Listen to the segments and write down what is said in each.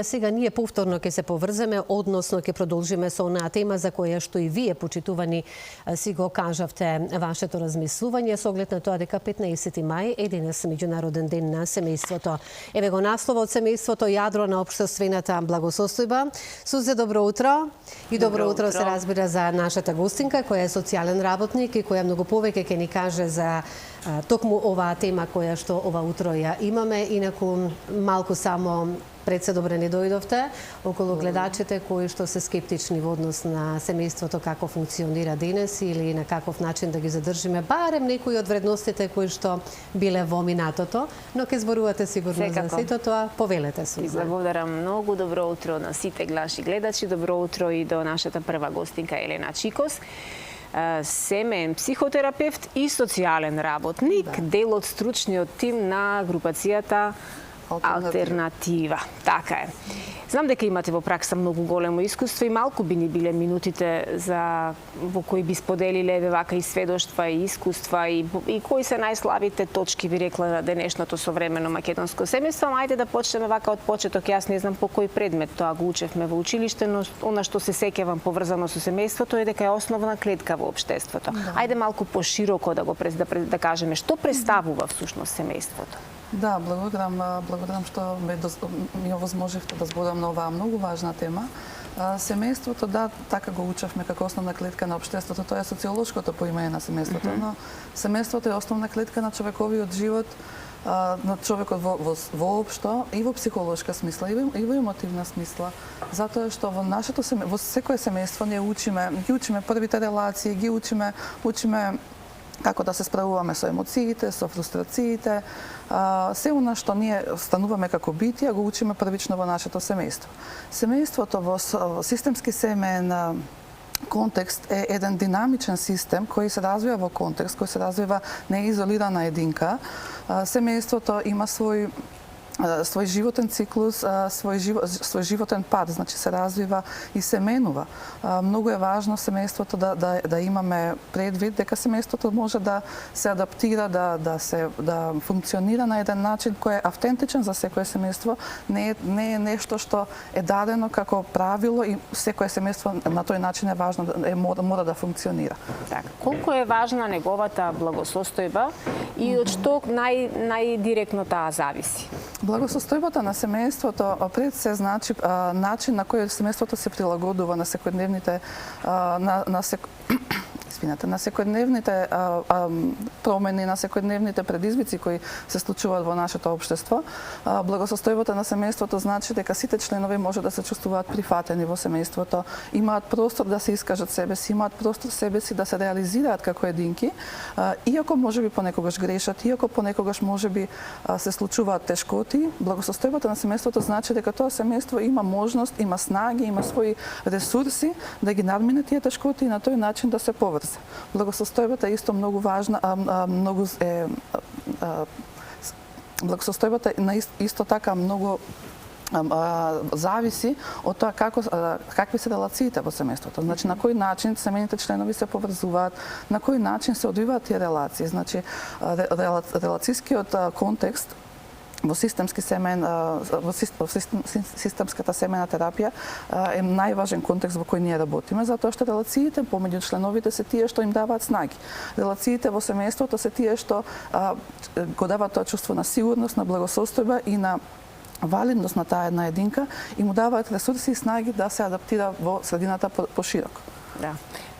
Сега ние повторно ќе се поврземе, односно ќе продолжиме со онаа тема за која што и вие, почитувани, си го кажавте вашето размислување со оглед на тоа дека 15 мај е денес меѓународен ден на семејството. Еве го насловот семејството јадро на општествената благосостојба. Сузе, добро утро. И добро утро се разбира за нашата гостинка која е социјален работник и која многу повеќе ќе ни каже за токму оваа тема која што ова утро ја имаме. Инаку малку само пред се добре не дојдовте околу гледачите кои што се скептични во однос на семејството како функционира денес или на каков начин да ги задржиме барем некои од вредностите кои што биле во минатото, но ќе зборувате сигурно за сето тоа. Повелете се. Благодарам многу. Добро утро на сите глаши гледачи. Добро утро и до нашата прва гостинка Елена Чикос. Семеен психотерапевт и социјален работник, дел од стручниот тим на групацијата Алтернатива. Така е. Знам дека имате во пракса многу големо искуство и малку би ни биле минутите во кои би споделиле вака и сведоштва и искуства и кои се најслабите точки, би рекла, на денешното современо македонско семејство. Ајде да почнеме вака од почеток. Јас не знам по кој предмет тоа го учевме во училиште, но она што се сеќавам поврзано со семејството е дека е основна клетка во општеството. Ајде малку пошироко да кажеме што представува всушност семејството. Да, благодарам што ми овозможивте да зборам на оваа многу важна тема. Семејството, да, така го учевме како основна клетка на општеството, тоа е социолошкото поимање на семејството, но семејството е основна клетка на човековиот живот, на човекот воопшто и во психолошка смисла и во емотивна смисла, затоа што во секое семејство ние ги учиме првите релации, ги учиме како да се справуваме со емоциите, со фрустрациите, се она што ние стануваме како битија, го учиме првично во нашето семејство. Семејството во системски семеен контекст е еден динамичен систем кој се развива во контекст, кој се развива неизолирана единка. Семејството има свој животен циклус, свој животен пат, значи се развива и се менува. Многу е важно семејството да имаме предвид дека семејството може да се адаптира, да функционира на еден начин кој е автентичен за секое семејство, не е нешто што е дадено како правило и секое семејство на тој начин е важно, мора да функционира. Така, колку е важна неговата благосостојба и од што најдиректно таа зависи? Благосостојбата на семејството пред се значи начин на кој семејството се прилагодува на секојдневните на секојдневните промени, на секојдневните предизвици кои се случуваат во нашето општество. Благосостојбата на семејството значи дека сите членови може да се чувствуваат прифатени во семејството, имаат простор да се искажат себе си, имаат простор себе си да се реализираат како единки, иако можеби понекогаш грешат, иако понекогаш можеби се случуваат тешкоти. Благосостојбата на семејството значи дека тоа семејство има можност, има снаги, има своји ресурси да ги надмине тие тешкоти и на тој начин да се поврзе. Благосостојбата е исто многу важна, благосостојбата исто така многу зависи од тоа какви се релациите во семејството. Значи на кој начин семејните членови се поврзуваат, на кој начин се одвиваат тие релации. Значи релацијскиот контекст во системската семејна терапија е најважен контекст во кој ние работиме, затоа што релациите помеѓу членовите се тие што им даваат снаги. Релациите во семејството се тие што го даваат тоа чувство на сигурност, на благосостојба и на валидност на таа една единка и му даваат ресурси и снаги да се адаптира во средината пошироко. Да.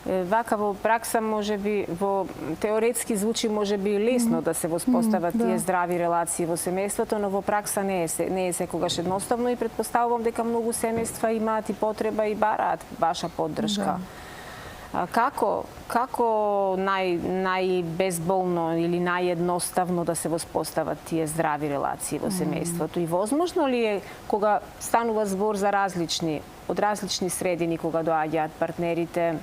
Вака во пракса можеби во теоретски звучи можеби лесно да се воспостават тие здрави релации во семејството, но во пракса не е секогаш едноставно и претпоставувам дека многу семејства имаат и потреба и бараат ваша поддршка. Како најбезболно или наједноставно да се воспостават тие здрави релации во семејството и возможно ли е кога станува збор за од различни средини кога доаѓаат партнерите,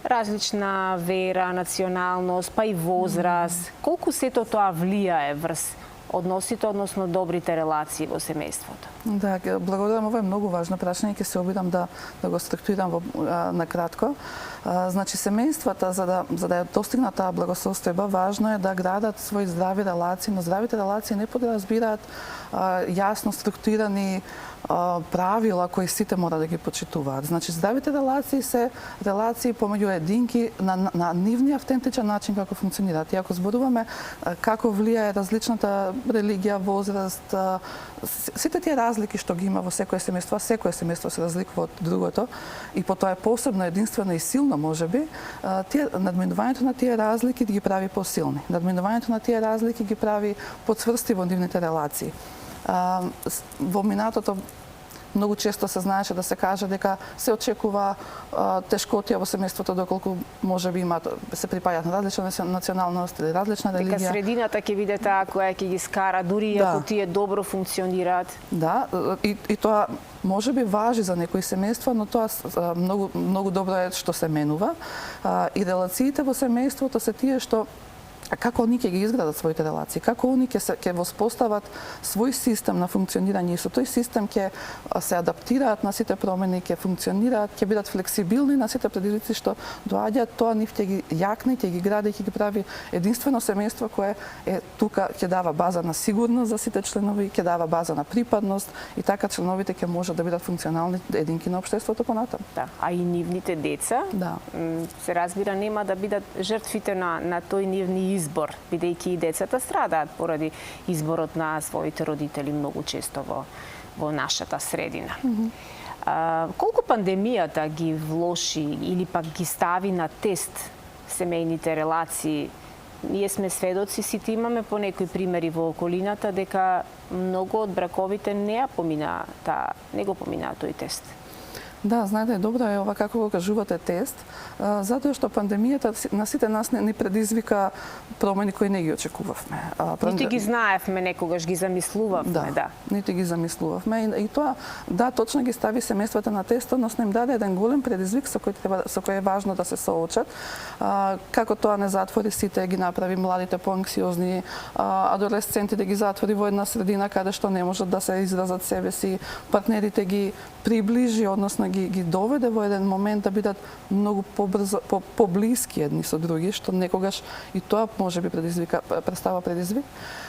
различна вера, националност, па и возраст, колку сето тоа влијае врз односите, односно добрите релации во семејството? Да, благодарам, ова е многу важно прашање, ќе се обидам да го структурирам на кратко. Значи семејствата за да ја достигнат таа благосостојба, важно е да градат своји здрави релации, но здравите релации не подразбираат јасно структурирани правила кои сите мора да ги почитуваат. Значи, здравите релации се релации помеѓу единки на нивни автентичен начин како функционираат. И ако зборуваме како влијае различната религија, возраст, сите тие разлики што ги има во секое семејство, секое семејство се разликува од другото и потоа е посебно, единствено и силно можеби, надминувањето на тие разлики ги прави посилни. Надминувањето на тие разлики ги прави подцврсти во нивните релации. Во минатото многу често се знаеше да се каже дека се очекува тешкотија во семејството доколку можеби имаат се припаѓаат на различна националност или различна религија. Дека средината ќе биде таа која ќе ги скара дури ако тие добро функционираат. Да, и тоа можеби важи за некои семејства, но тоа многу добро е што се менува. И релациите во семејството се тие што како они ќе ги изградат своите релации, како они ќе воспостават свој систем на функционирање и со тој систем ќе се адаптираат на сите промени, ќе функционираат, ќе бидат флексибилни на сите предизвици што доаѓаат, тоа нив ќе ги јакне, ќе ги гради, ќе ги прави единствено семејство кое е тука ќе дава база на сигурност за сите членови, ќе дава база на припадност и така членовите ќе можат да бидат функционални единки на општеството понатаму. Да, а и нивните деца, се разбира, нема да бидат жртвите на тој нивни избор, бидејќи и децата страдаат поради изборот на своите родители многу често во нашата средина. Колку пандемијата ги влоши или пак ги стави на тест семејните релации? Ние сме сведоци, сите имаме по некои примери во околината дека многу од браковите не го поминаа тој тест. Да, знаете, добро е ова како го кажувате тест, затоа што пандемијата на сите нас не предизвика промени кои не ги очекувавме. Нити ги знаевме, некогаш ги замислувавме, да. Нити ги замислувавме и тоа точно ги стави семејствата на тест, односно им даде еден голем предизвик со кој е важно да се соочат. Како тоа не затвори сите, ги направи младите поанксиозни, адолесценти да ги затвори во една средина каде што не можат да се изразат себе си, партнерите ги приближи, односно ги доведе во еден момент да бидат многу побрзо, поблиски едни со други, што некогаш и тоа можеби представа предизвик.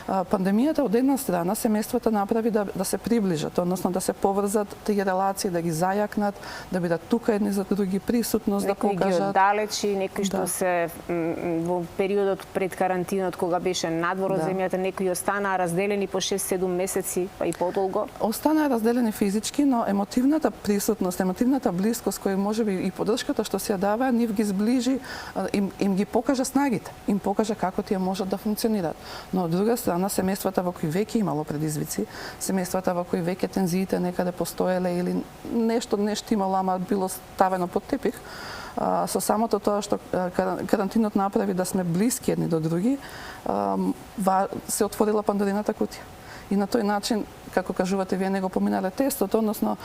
Пандемијата од една страна семејствата направи да се приближат, односно да се поврзат тие релации, да ги зајакнат, да бидат тука едни за други, присутност да покажат. Некои ги оддалечи, некои што се во периодот пред карантинот кога беше надвор од земјата, некои останаа разделени по 6-7 месеци, па и подолго. Останаа разделени физички, но емотивната присутност, емотивната блискост која можеби и поддршката што се ја дава, нив ги зближи, им ги покажа снагите, им покажа како тие можат да функционираат. Но од друга страна семејствата во кои веќе имало предизвици, семејствата во кои веќе тензиите некаде постоеле или нешто имало, ама било ставено под тепих, со самото тоа што карантинот направи да сме блиски едни до други, се отворила Пандорината кутија. И на тој начин, како кажувате, вие не го поминале тестот, односно,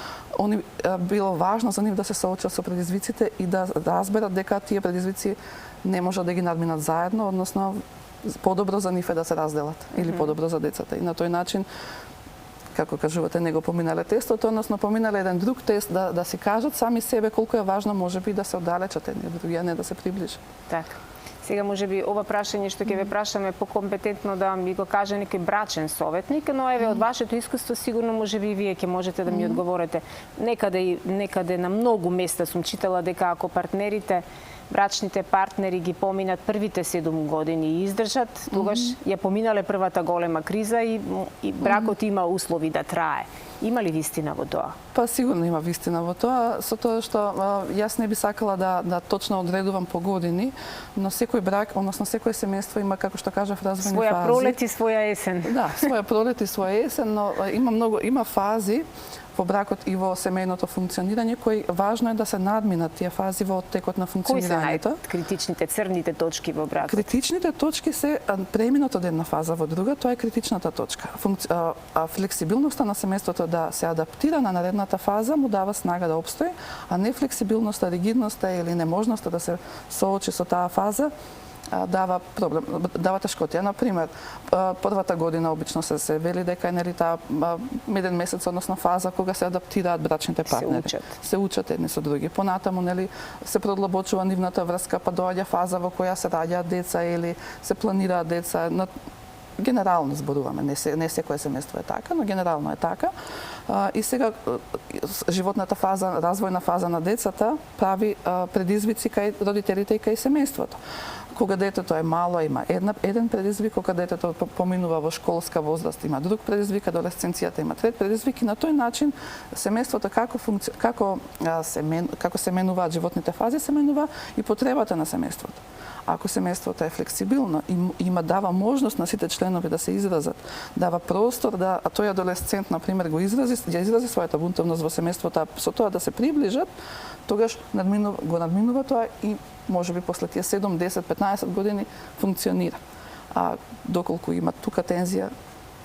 било важно за нив да се соочат со предизвиците и да разберат дека тие предизвици не можат да ги надминат заедно, односно, подобро за нив е да се разделат или подобро за децата. И на тој начин, како кажувате, не го поминале тестот, односно поминале еден друг тест да си кажат сами себе колку е важно можеби да се оддалечат едни од други, а не да се приближат. Така. Сега можеби ова прашање што ќе ве прашаме покомпетентно да ми го каже некој брачен советник, но еве од вашето искуство сигурно можеби и вие ќе можете да ми одговорите. Некаде на многу места сум читала дека ако партнерите, брачните партнери ги поминат првите 7 години и издржат, тогаш ја поминале првата голема криза и бракот има услови да трае. Има ли вистина во тоа? Па сигурно има вистина во тоа, со тоа што јас не би сакала да точно одредувам по години, но секој брак, односно секое семејство има, како што кажав, развојни фази. Своја пролет и своја есен. Да, своја пролет и своја есен, но има фази во бракот и во семејното функционирање кои важно е да се надминат тие фази во текот на функционирањето. Кои се критичните црните точки во бракот? Критичните точки се преминот од една фаза во друга, тоа е критичната точка. Флексибилноста на семејството да се адаптира на наредната фаза му дава снага да опстои, а не флексибилноста, ригидноста или неможноста да се соочи со таа фаза дава проблем, дава тешкотија. Например, првата година обично се вели дека е нели таа еден месец, односно фаза кога се адаптираат брачните партнери. Се учат едни со други. Понатаму нели се продлабочува нивната врска, па доаѓа фаза во која се раѓаат деца или се планираат деца. Генерално зборуваме, не секое семејство е така, но генерално е така. И сега животната фаза, развојна фаза на децата прави предизвици кај родителите и кај семејството. Кога детето е мало, има еден предизвик, кога детето поминува во школска возраст, има друг предизвик, адолесценцијата има трет предизвик и на тој начин семејството како се менуваат животните фази, се менува и потребата на семејството. Ако семејството е флексибилно и дава можност на сите членови да се изразат, дава простор да тој адолесцент на пример го изрази својата бунтовност во семејството, со тоа да се приближат, тогаш го надминува тоа и можеби после тие 7, 10, 15 години функционира. А доколку има тука тензија,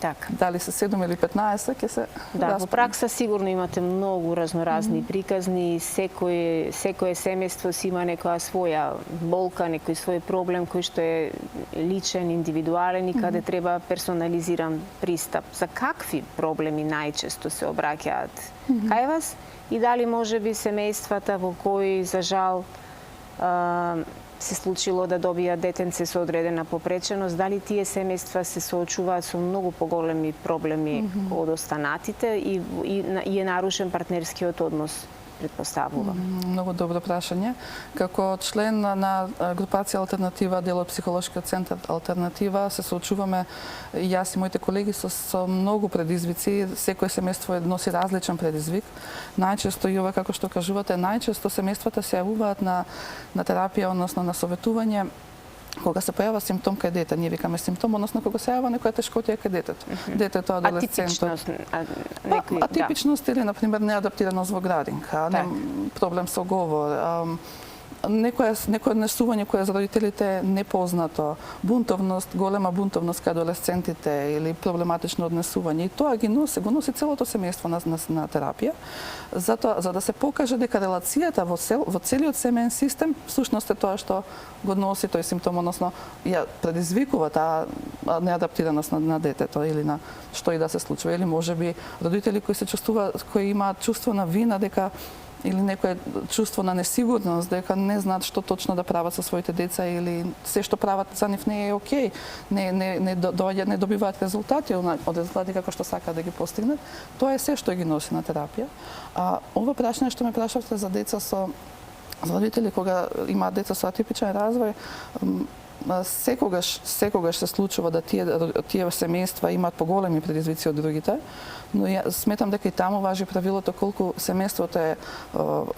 така, дали се 7 или 15, ќе се Да, во пракса сигурно имате многу разноразни приказни, секој семејство си има некоја своја болка, некој свој проблем кој што е личен, индивидуален и каде треба персонализиран пристап. За какви проблеми најчесто се обраќаат кај вас и дали можеби семејствата во кои за жал се случило да добија детенце со одредена попреченост, дали тие семејства се соочуваат со многу поголеми проблеми од останатите и е нарушен партнерскиот однос, предпоставувам? Многу добро прашање. Како член на групација Алтернатива, дел од психолошкиот центар Алтернатива, се соочуваме и јас и моите колеги со многу предизвици. Секој семејство носи различен предизвик. Најчесто и ова како што кажувате, најчесто семејствата се јавуваат на терапија, односно на советување кога се појава симптом кај дете. Ние викаме симптом, односно кога се јава некоја тешкотија кај детето. Детето, адолесцентот. Атипичност или, например, неадаптираност во градинг, проблем со говор, некој однесување кое за родителите е непознато, бунтовност, голема бунтовност кај адолесцентите или проблематично однесување. И тоа го носи целото семејство на терапија, за да се покаже дека релацијата во целиот семеен систем всушност е тоа што го носи тој симптом, односно ја предизвикува таа неадаптираност на детето или на што и да се случува. Или можеби родители кои имаат чувство на вина дека или некое чувство на несигурност, дека не знаат што точно да прават со своите деца или се што прават за нив не е окей, не добиваат резултати од резултати како што сакаат да ги постигнат. Тоа е се што ги носи на терапија. Ова прашање што ме прашавте за деца за родители кога имаат деца со атипичен развој, секогаш се случува да тие семејства имаат поголеми предизвици од другите, но сметам дека и таму важи правилото колку семејството е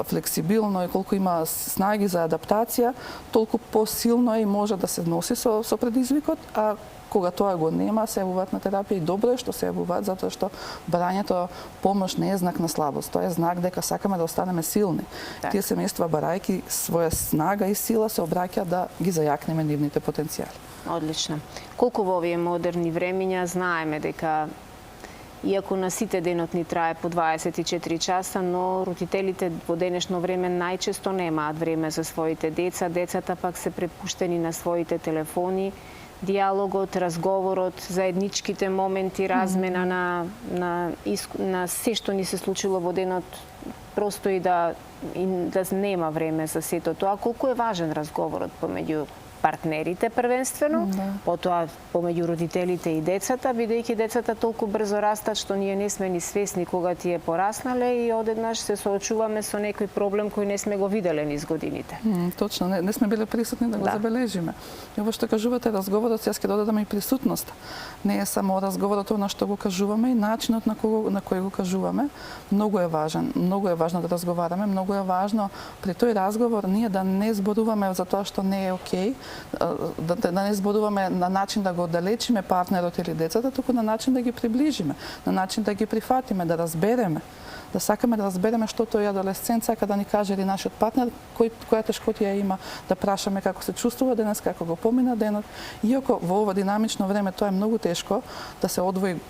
флексибилно и колку има снаги за адаптација, толку посилно и може да се носи со предизвикот, а кога тоа го нема, се јавуваат на терапија и добро е што се јавуваат, затоа што барањето помош не е знак на слабост, тоа е знак дека сакаме да останеме силни. Тие семејства барајќи своја снага и сила се обраќаат да ги зајакнеме нивните потенцијали. Одлично. Колку во овие модерни времиња знаеме дека иако на сите денот ни трае по 24 часа, но родителите во денешно време најчесто немаат време за своите деца, децата пак се препуштени на своите телефони, диалогот, разговорот, заедничките моменти, размена на се што ни се случило во денот, просто и да нема време за сето тоа. Колку е важен разговорот помеѓу партнерите првенствено, потоа помеѓу родителите и децата, бидејќи децата толку брзо растат што ние не сме ни свесни кога тие пораснале и одеднаш се соочуваме со некој проблем кој не сме го виделе низ годините. Точно, не сме биле присутни да го забележиме. И ово што кажувате, разговорот, јас ќе додадам и присутноста. Не е само разговорот на што го кажуваме и начинот на кој го кажуваме. Многу е важен. Многу е важно да разговараме, многу е важно при тој разговор ние да не зборуваме за тоа што не е окей, да не зборуваме на начин да го оддалечиме партнерот или децата, туку на начин да ги приближиме, на начин да ги прифатиме, да разбереме, да сакаме да разбереме што тој адолесцент сака да ни каже или нашиот партнер, која тешкотија има, да прашаме како се чувствува денес, како го помина денот. Иако во ова динамично време тоа е многу тешко да се одвои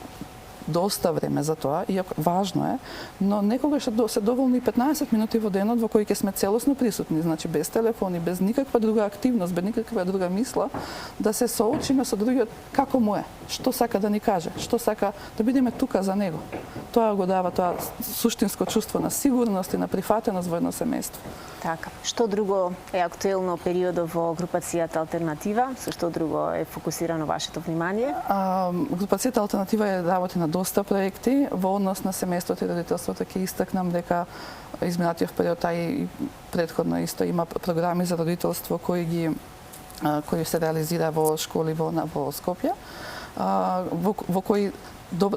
доста време за тоа, иако важно е, но некогаш се доволни 15 минути во денот во кои ќе сме целосно присутни, значи без телефони, без никаква друга активност, без никаква друга мисла, да се соочиме со другиот како му е, што сака да ни каже, што сака да бидеме тука за него. Тоа го дава тоа суштинско чувство на сигурност и на прифатеност во едно семејство. Така. Што друго е актуелно периодот во групацијата Алтернатива? Со што друго е фокусирано вашето внимание? Групацијата Алтернатива е работи на доста проекти во однос на семејството и родителството. Ќе истакнам дека изминатиот период, а и претходно исто има програми за родителство кои се реализира во школи во Скопје, во кои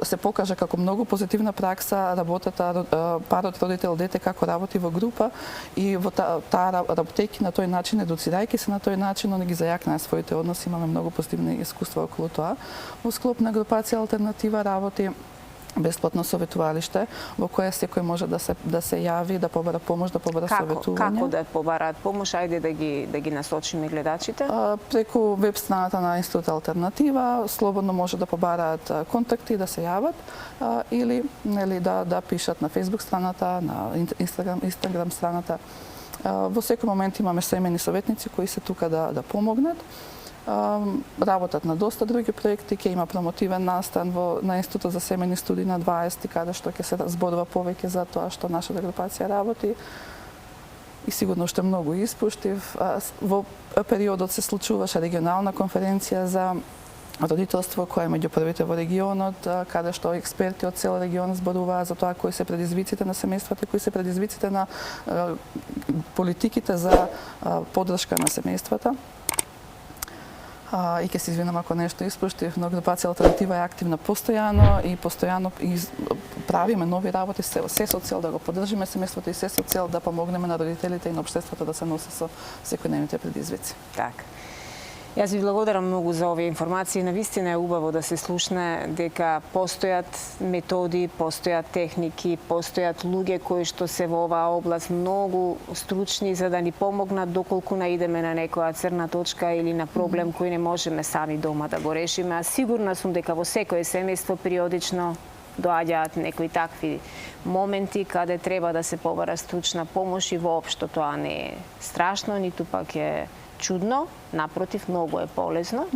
се покажа како многу позитивна пракса работата парот родител дете како работи во група и во таа работејќи на тој начин, едуцирајќи се на тој начин, они ги зајакнаа своите односи, имаме многу позитивни искуства околу тоа. Во склоп на групација Алтернатива работи бесплатно советувалиште во кое секој може да се јави, да побара помош, да побара советување. Како да побараат помош? Ајде да ги насочиме гледачите. Преку веб страната на Институт Алтернатива слободно може да побараат контакти, да се јават или да пишат на Facebook страната, на Instagram страната. Во секој момент имаме семејни советници кои се тука да помогнат. Работат на доста други проекти, ќе има промотивен настан на Институтот за семејни студии на 20, каде што ќе се зборува повеќе за тоа што нашата групација работи. И сигурно уште многу испуштив. Во периодот се случуваше регионална конференција за родителство која е меѓу првите во регионот, каде што експерти од цел регион зборуваа за тоа кои се предизвиците на семејствата, кои се предизвиците на политиките за поддршка на семејствата. И ќе се извинам ако нешто испуштив, но групација Алтернатива е активна постојано и правиме нови работи се со цел да го поддржиме семејството и се со цел да помогнеме на родителите и на општеството да се носи со секојдневните предизвици. Така. Јас ви благодарам многу за овие информации. Навистина е убаво да се слушне дека постојат методи, постојат техники, постојат луѓе кои што се во оваа област многу стручни за да ни помогнат доколку наидеме на некоја црна точка или на проблем кој не можеме сами дома да го решиме. А сигурна сум дека во секое семејство периодично доаѓаат некои такви моменти каде треба да се побара стручна помош и воопшто тоа не е страшно, ниту пак е чудно, напротив, многу е полезно.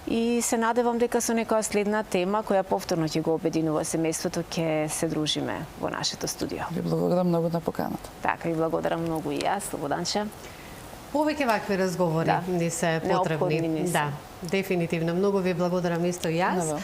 И се надевам дека со некоја следна тема, која повторно ќе го обединува семејството, ќе се дружиме во нашето студио. Ви благодарам многу на поканата. Така, ви благодарам многу и јас, Слободанче. Повеќе вакви разговори ни се потребни. Неопходни не се. Да, дефинитивно. Многу ви благодарам исто јас.